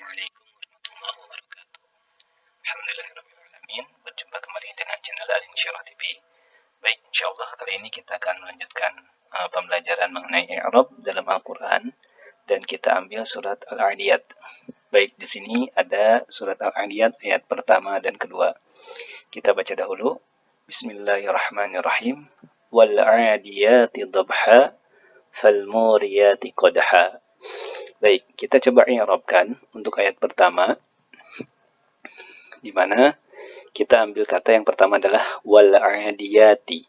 Assalamualaikum warahmatullahi wabarakatuh. Alhamdulillahirrahmanirrahim. Berjumpa kembali dengan channel Al-Insyirah TV. Baik, insyaallah kali ini kita akan melanjutkan pembelajaran mengenai i'rab dalam Al-Quran, dan kita ambil surat Al-Adiyat. Baik, di sini ada surat Al-Adiyat ayat pertama dan kedua. Kita baca dahulu. Bismillahirrahmanirrahim. Wal 'adiyati dhabha fal muriyati qadha. Baik, kita coba i'rabkan untuk ayat pertama, di mana kita ambil kata yang pertama adalah wal 'adiyati.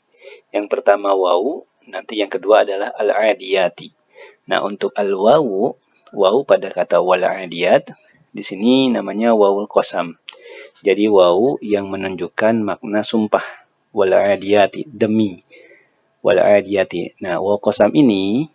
Yang pertama wawu, nanti yang kedua adalah al 'adiyati. Nah, untuk al wawu pada kata wal 'adiyat di sini namanya wawul qasam. Jadi wawu yang menunjukkan makna sumpah. Wal 'adiyati, demi. Wal 'adiyati. Nah, wawu qasam ini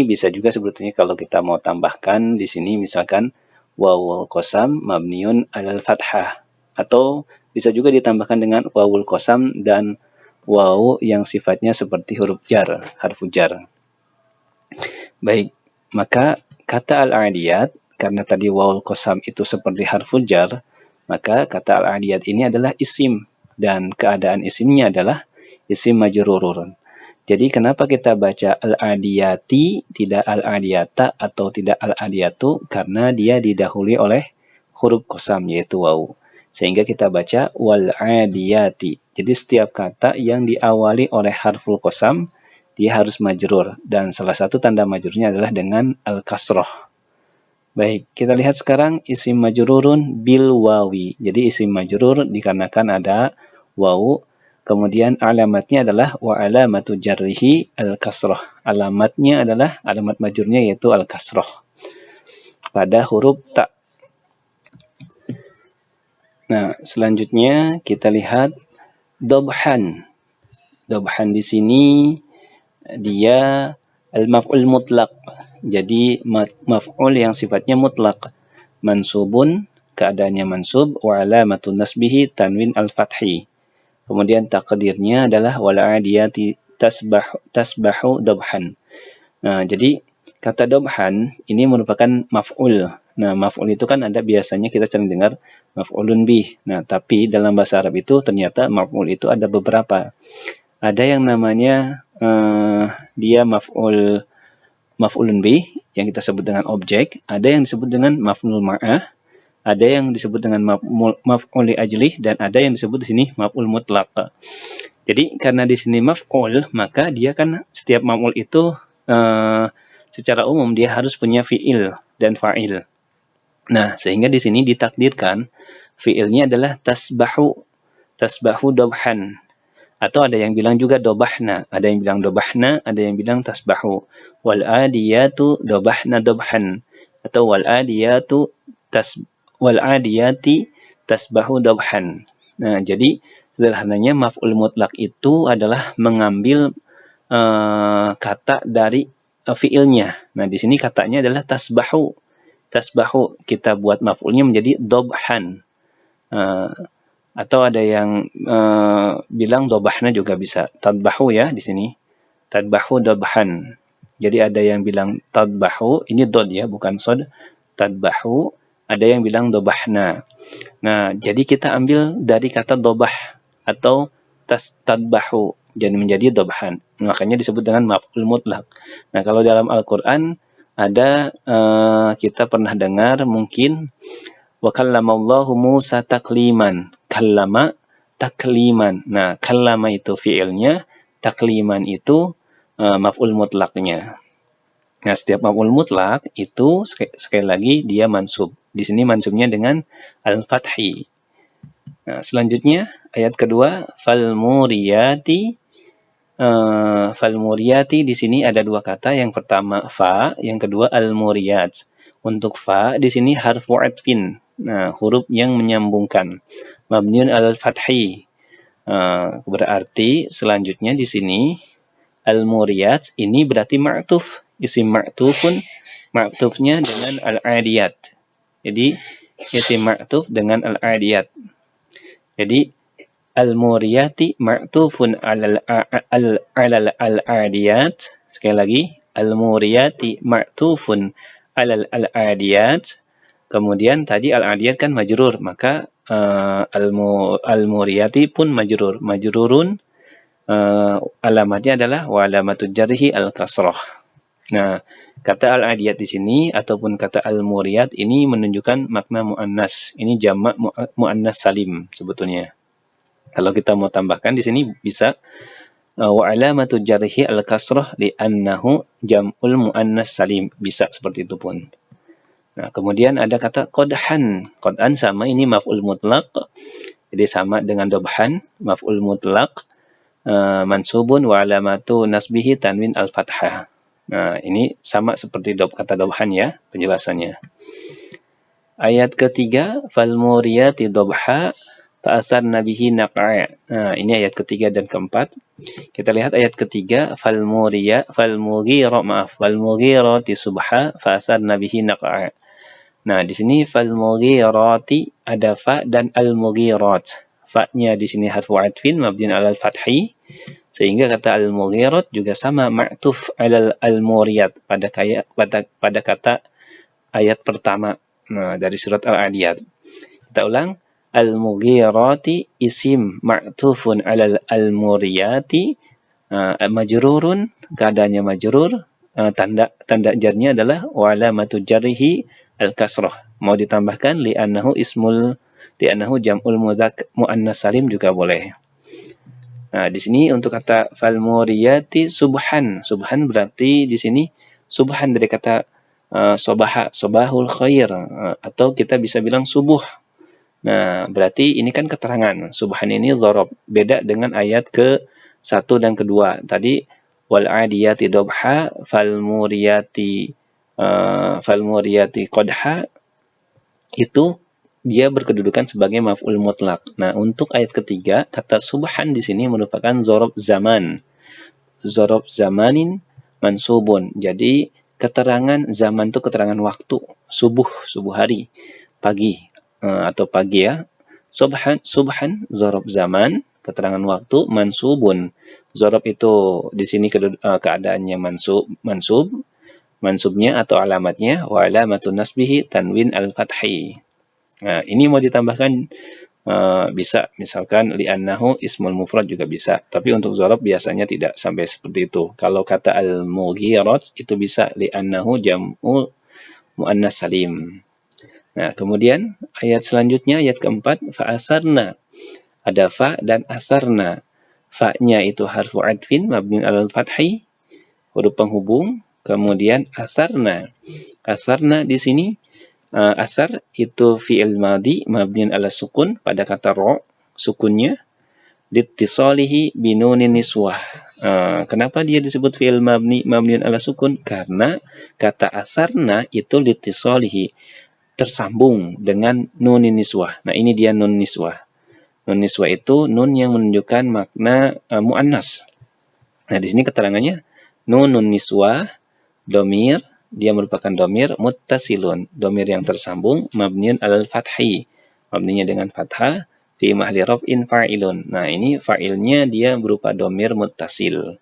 bisa juga sebetulnya kalau kita mau tambahkan di sini misalkan wawul qasam mabniun alal fathah, atau bisa juga ditambahkan dengan wawul qasam dan wawu yang sifatnya seperti huruf jar, harfu jar. Baik, maka kata al-'adiyat, karena tadi wawul qasam itu seperti harfu jar, maka kata al-'adiyat ini adalah isim, dan keadaan isimnya adalah isim majrurun. Jadi kenapa kita baca al-'adiyati, tidak al-'adiyata atau tidak al-'adiyatu? Karena dia didahului oleh huruf qasam, yaitu wawu. Sehingga kita baca wal-'adiyati. Jadi setiap kata yang diawali oleh harful qasam, dia harus majrur. Dan salah satu tanda majrurnya adalah dengan al-kasroh. Baik, kita lihat sekarang isim majrurun bil wawi. Jadi isim majrur dikarenakan ada wawu. Kemudian alamatnya adalah wa alamatu jarrihi al-kasroh. Alamatnya adalah, alamat majrurnya yaitu al-kasroh pada huruf ta. Nah, selanjutnya kita lihat dobhan. Dobhan di sini dia al-maf'ul mutlaq. Jadi maf'ul yang sifatnya mutlaq. Mansubun, keadaannya mansub, wa alamatun nasbihi tanwin al-fathi. Kemudian takdirnya adalah wal 'adiyati tasbahu dobhan. Nah, jadi kata dobhan ini merupakan maf'ul. Nah, maf'ul itu kan ada biasanya kita sering dengar maf'ulun bih. Nah, tapi dalam bahasa Arab itu ternyata maf'ul itu ada beberapa. Ada yang namanya dia maf'ulun bih yang kita sebut dengan objek, ada yang disebut dengan maf'ul ma'ah, ada yang disebut dengan maf'ul li ajlih, dan ada yang disebut di sini maf'ul mutlaq. Jadi karena di sini maf'ul, maka dia kan setiap maf'ul itu secara umum dia harus punya fi'il dan fa'il. Nah, sehingga di sini ditakdirkan fi'ilnya adalah tasbahu dobhan. Atau ada yang bilang juga dobahna, ada yang bilang dobahna, ada yang bilang tasbahu. Wal 'adiyatu dobahna dobhan, atau wal 'adiyati tasbahu dobhan. Nah, jadi sederhananya maf'ul mutlak itu adalah mengambil kata dari fiilnya. Nah, di sini katanya adalah tasbahu. Tasbahu kita buat maf'ulnya menjadi dobhan. Atau ada yang bilang dobahna juga bisa. Tadbahu ya di sini. Tadbahu dobhan. Jadi ada yang bilang tadbahu, ini dod ya, bukan sod. Tadbahu. Ada yang bilang dobahna. Nah, jadi kita ambil dari kata dobah atau tadbahu, jadi menjadi dobhan. Makanya disebut dengan maf'ul mutlaq. Nah, kalau dalam Al-Quran ada kita pernah dengar mungkin wa kallamallahu Musa takliman. Kallama takliman. Nah, kallama itu fi'ilnya, takliman itu maf'ul mutlaknya. Nah, setiap maf'ul mutlak itu sekali lagi dia mansub. Di sini mansubnya dengan al-fathi. Nah, selanjutnya ayat kedua falmuriyati. Falmuriyati di sini ada dua kata. Yang pertama fa, yang kedua al-muriyat. Untuk fa di sini harfu atfin. Nah, huruf yang menyambungkan. Mabniun al-fathi. Berarti selanjutnya di sini al-muriyat ini berarti ma'tuf. Isim ma'tufun, ma'tufnya dengan al-'adiyat. Jadi isim ma'tuf dengan al-'adiyat. Jadi al-muriyati ma'tufun alal al-'adiyat. Sekali lagi, al-muriyati ma'tufun alal al-'adiyat. Kemudian tadi al-adiyat kan majrur, maka al-muriyati pun majrur. Majrurun alamatnya adalah wa alamatul jarhi al-kasrah. Nah, kata al-adiyat di sini ataupun kata al-muriyat ini menunjukkan makna muannas. Ini jamak muannas salim sebetulnya. Kalau kita mau tambahkan di sini bisa wa alamatul jarhi al-kasrah li'annahu jam'ul muannas salim. Bisa seperti itu pun. Nah, kemudian ada kata qodhan. Qodhan sama ini maf'ul mutlaq. Jadi sama dengan dobhan, maf'ul mutlaq, mansubun wa alamatu nasbihi tanwin al-fathah. Nah, ini sama seperti kata dobhan ya, penjelasannya. Ayat ketiga, falmuriyati dobha fa'asarna bihi naq'a. Nah, ini ayat ketiga dan keempat. Kita lihat ayat ketiga, falmughirati subha fa'asarna bihi naq'a. Nah, di sini falmughirati ada fa dan al-mughirat. Fa-nya di sini harfu atfin mabniun 'alal fathi, sehingga kata al-mughirat juga sama ma'tuf 'alal al-muriyat pada kata ayat pertama. Nah, dari surat Al-Adiyat. Kita ulang, al-mughirati isim ma'tufun 'alal al-muriyati, majrurun, keadaannya majrur, tanda jarnya adalah wa alamatu jarhi al-kasrah. Mau ditambahkan li'annahu jam'ul muannas salim juga boleh. Nah, di sini untuk kata fal muriyati subhan. Subhan berarti di sini subhan dari kata sobahul khair, atau kita bisa bilang subuh. Nah, berarti ini kan keterangan. Subhan ini dzarab, beda dengan ayat ke-1 dan kedua. Tadi wal adiyati dobha fal muriyati qodha, itu dia berkedudukan sebagai maf'ul mutlak. Nah, untuk ayat ketiga, kata subhan di sini merupakan dzarab zaman. Dzarab zamanin mansubun. Jadi keterangan zaman itu keterangan waktu, subuh hari, pagi, atau pagi ya. Subhan dzarab zaman, keterangan waktu, mansubun. Dzarab itu di sini keadaannya mansub, mansubnya atau alamatnya wa alamatun nasbihi tanwin al-fathi. Nah, ini mau ditambahkan bisa, misalkan li'annahu ismul mufrad juga bisa, tapi untuk dzarab biasanya tidak sampai seperti itu. Kalau kata al-mughirat itu bisa li'annahu jam'u muannas salim. Nah, kemudian ayat selanjutnya, ayat keempat, fa'asarna. Ada fa dan asarna. Fa-nya itu harfu adfin mabniun 'alal fathi, huruf penghubung. Kemudian asarna. Asarna di sini asar itu fi'il madhi mabniun 'ala sukun pada kata ra, sukunnya litisalihi binunin niswah. Kenapa dia disebut fi'il mabniun 'ala sukun? Karena kata asarna itu litisalihi, tersambung dengan nunin niswah. Nah, ini dia nun niswah. Nun niswah itu nun yang menunjukkan makna muannas. Nah, di sini keterangannya nunun niswah domir, dia merupakan domir muttasilun, domir yang tersambung, mabniun alal fathi, mabninya dengan fathah, fi mahli raf'in fa'ilun. Nah, ini fa'ilnya dia berupa domir muttasil.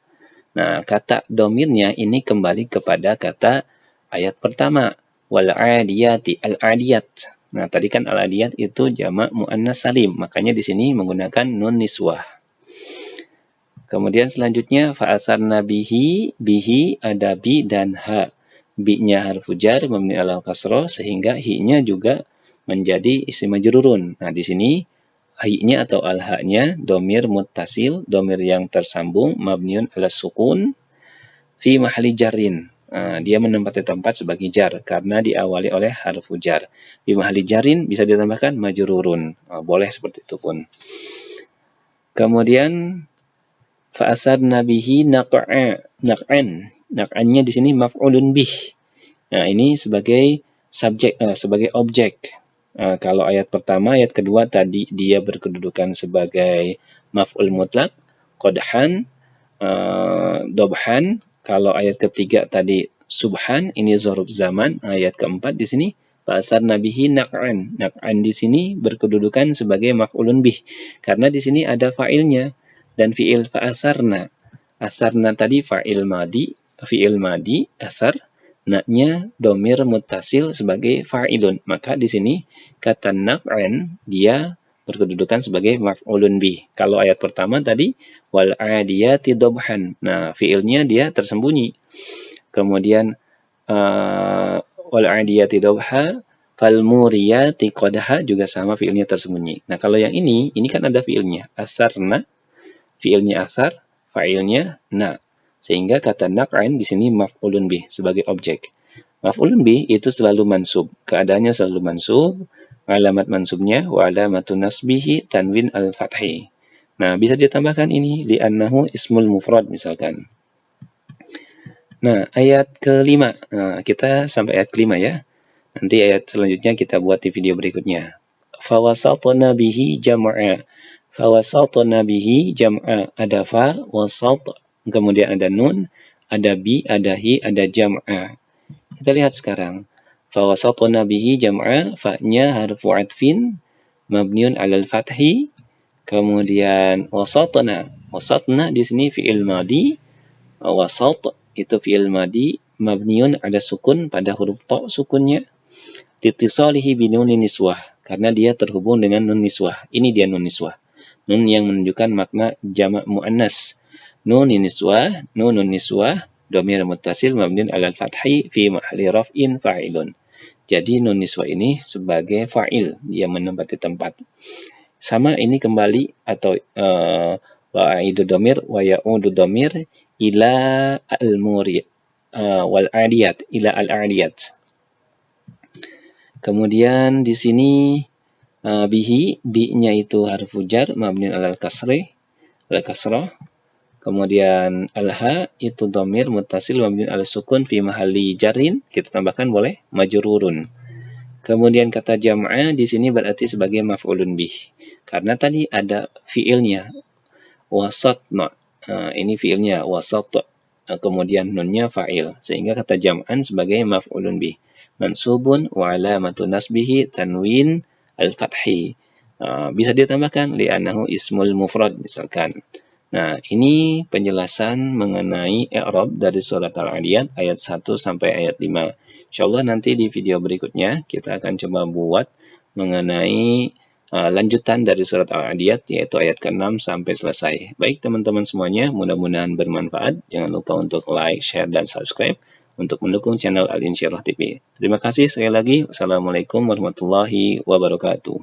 Nah, kata domirnya ini kembali kepada kata ayat pertama, wal adiyati, al-adiyat. Nah, tadi kan al-adiyat itu jamak muannas salim, makanya di sini menggunakan nun niswah. Kemudian selanjutnya fa'asarna bihi ada bi dan ha. Bi-nya harfu jar mabni 'alal kasrah, sehingga hi-nya juga menjadi isim majrurun. Nah, di sini hi-nya atau al-ha-nya domir muttasil, domir yang tersambung, mabniun 'alas sukun fi mahali jarrin. Dia menempati tempat sebagai jar karena diawali oleh harfu jar. Fi mahali jarrin bisa ditambahkan majrurun. Boleh seperti itu pun. Kemudian fa'asarna bihi naq'an. Naq'annya di sini maf'ulun bih. Nah, ini sebagai subjek, sebagai objek. Kalau ayat pertama, ayat kedua tadi dia berkedudukan sebagai maf'ul mutlak, qodhan, dobhan. Kalau ayat ketiga tadi subhan, ini dzaruf zaman. Ayat keempat di sini fa'asarna bihi naq'an. Naq'an di sini berkedudukan sebagai maf'ulun bih karena di sini ada fa'ilnya. Dan fi'il fa'asarna. Asarna tadi fi'il madi, asar. Na-nya domir muttasil sebagai fa'ilun. Maka di sini kata naq'an dia berkedudukan sebagai maf'ulun bih. Kalau ayat pertama tadi wal 'adiyati dhabhan. Nah, fiilnya dia tersembunyi. Kemudian wal 'adiyati dhabha fal muriyati qadha juga sama fiilnya tersembunyi. Nah, kalau yang ini kan ada fiilnya. Asarna, fiilnya asar, fa'ilnya na. Sehingga kata naq'an di sini maf'ulun bih sebagai objek. Maf'ulun bih itu selalu mansub. Keadaannya selalu mansub. Alamat mansubnya wa alamatun nasbihi tanwin al-fathi. Nah, bisa ditambahkan ini li'annahu ismul mufrad misalkan. Nah, ayat kelima. Nah, kita sampai ayat kelima ya. Nanti ayat selanjutnya kita buat di video berikutnya. Fawasatna bihi jam'a. Fawasatna bihi jam'a. Ada fa, wasat, kemudian ada nun, ada bi, ada hi, ada jam'a. Kita lihat sekarang. Fawasatna bihi jam'a, fa-nya harfu atfin, mabniun alal fathi, kemudian wasatna. Wasatna di sini fi'il madi, wasat itu fi'il madi, mabniun ada sukun pada huruf ta sukunnya, litisalihi binunin niswah, karena dia terhubung dengan nun niswah. Ini dia nun niswah. Nun yang menunjukkan makna jamak muannas. Nun niswah, nunun niswah, domir muttasil mabniun alal fathi fi mahalli raf'in fa'ilun. Jadi nun niswah ini sebagai fa'il, dia menempati tempat. Sama ini kembali atau wa'idu domir wa ya'udu domir ila al-muri wal adiyat, ila al-adiyat. Kemudian di sini bihi, bi-nya itu harfu jar mabniun alal kasri, al kasrah. Kemudian al-ha itu dhamir muttasil mabniun ala sukun fi mahalli jarin, kita tambahkan boleh majrurun. Kemudian kata jam'a di sini berarti sebagai maf'ulun bih. Karena tadi ada fiilnya wasatna. Ini fiilnya wasat. Kemudian nunnya fa'il, sehingga kata jam'an sebagai maf'ulun bih. Mansubun wa alamatu nasbihi tanwin al-fathi. Bisa ditambahkan li'annahu ismul mufrad misalkan. Nah, ini penjelasan mengenai i'rab dari surat Al-'Adiyat ayat 1 sampai ayat 5. Insyaallah nanti di video berikutnya kita akan coba buat mengenai lanjutan dari surat Al-'Adiyat yaitu ayat ke-6 sampai selesai. Baik teman-teman semuanya, mudah-mudahan bermanfaat. Jangan lupa untuk like, share, dan subscribe untuk mendukung channel Al-Insyirah TV. Terima kasih sekali lagi. Wassalamualaikum warahmatullahi wabarakatuh.